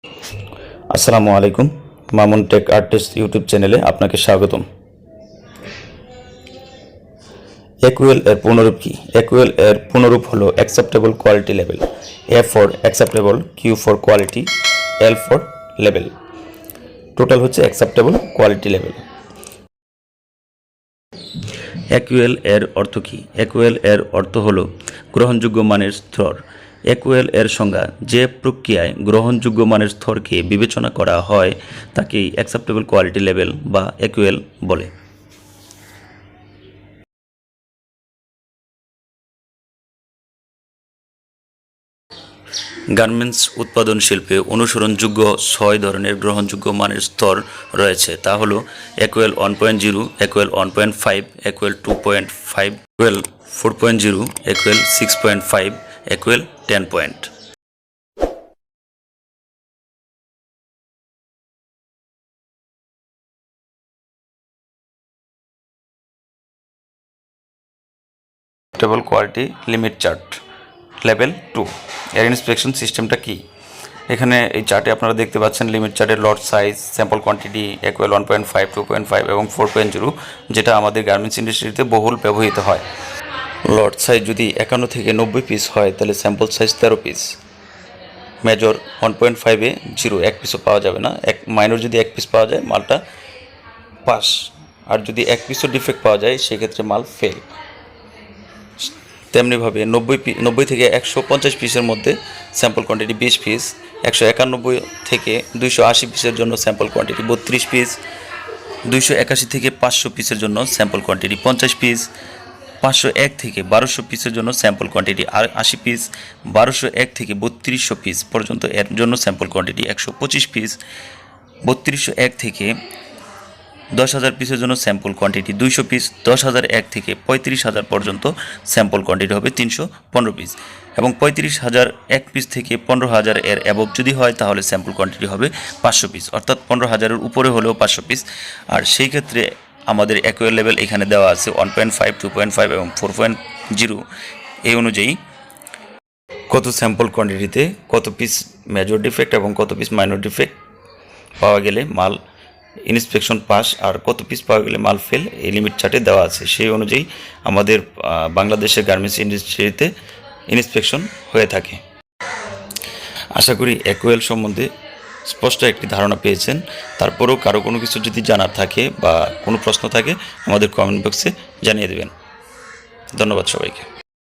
আসসালামু আলাইকুম। Mamun take artist YouTube চ্যানেলে আপনাকে স্বাগতম। একুএল এর পুনরূপ কি? একুএল এর পুনরূপ হলো acceptable quality level. A for acceptable, Q for quality, L for level. Total হচ্ছে অ্যাকসেপ্টেবল কোয়ালিটি লেভেল। একুএল এর অর্থ কি? একুএল এর অর্থ হলো গ্রহণযোগ্য মানের স্তর। একুএল এর সংজ্ঞা: যে প্রক্রিয়ায় গ্রহণযোগ্য মানের স্তরকে বিবেচনা করা হয় তাকেই অ্যাকসেপ্টেবল কোয়ালিটি লেভেল বা একুএল বলে। গার্মেন্টস উৎপাদন শিল্পে অনুসরণযোগ্য 6 ধরনের গ্রহণযোগ্য মানের স্তর রয়েছে, তা হলো একুএল 1.0, একুএল 1.5, একুএল 2.5, একুএল 4.0, একুএল 6.5, একুএল 10 point. Acceptable quality limit chart level 2 এর ইন্সপেকশন সিস্টেমটা কি? এখানে এই চার্টে আপনারা দেখতে পাচ্ছেন লিমিট চার্টের লট সাইজ, স্যাম্পল কোয়ান্টিটি, একুএল 1.5, 2.5 এবং 4.0, যেটা আমাদের গার্মেন্টস ইন্ডাস্ট্রিতে বহুল ব্যবহৃত হয়। লট সাইজ যদি 51 থেকে 90 পিস হয় তাহলে স্যাম্পল সাইজ 13 পিস। মেজর 1.5-এ 0, 1 পিসও পাওয়া যাবে না। মাইনর যদি 1 পিস পাওয়া যায় মালটা পাস, আর যদি 1 পিসও ডিফেক্ট পাওয়া যায় সেক্ষেত্রে মাল ফেল। তেমনিভাবে 90 থেকে 150 পিসের মধ্যে স্যাম্পল কোয়ান্টিটি 20 পিস, 191 থেকে 280 পিসের জন্য স্যাম্পল কোয়ান্টিটি 32 পিস, 281 থেকে 500 পিসের জন্য স্যাম্পল কোয়ান্টিটি 50 পিস, 501 থেকে 1200 পিসের জন্য স্যাম্পল কোয়ান্টিটি 80 পিস, 1201 থেকে 3200 পিস পর্যন্ত এর জন্য স্যাম্পল কোয়ান্টিটি 125 পিস, 3201 থেকে 10,000 পিসের জন্য স্যাম্পল কোয়ান্টিটি 200 পিস, 10,001 থেকে 35,000 পর্যন্ত স্যাম্পল কোয়ান্টিটি হবে 315 পিস, এবং 35,001 পিস থেকে 15,000 এর অ্যাবভ যদি হয় তাহলে স্যাম্পল কোয়ান্টিটি হবে 500 পিস, অর্থাৎ 15,000-এর উপরে হলেও 500 পিস। আর সেই ক্ষেত্রে আমাদের একুএল লেভেল এখানে দেওয়া আছে 1.5, 2.5 এবং 4.0। এই অনুযায়ী কত স্যাম্পল কোয়ান্টিটিতে কত পিস মেজর ডিফেক্ট এবং কত পিস মাইনর ডিফেক্ট পাওয়া গেলে মাল ইন্সপেকশন পাস, আর কত পিস পাওয়া গেলে মাল ফেল, এই লিমিট চার্টে দেওয়া আছে। সেই অনুযায়ী আমাদের বাংলাদেশের গার্মেন্টস ইন্ডাস্ট্রিতে ইন্সপেকশন হয়ে থাকে। আশা করি একুএল সম্বন্ধে স্পষ্ট একটি ধারণা পেয়েছেন। তারপরেও কারো কোনো কিছু যদি জানার থাকে বা কোনো প্রশ্ন থাকে আমাদের কমেন্ট বক্সে জানিয়ে দেবেন। ধন্যবাদ সবাইকে।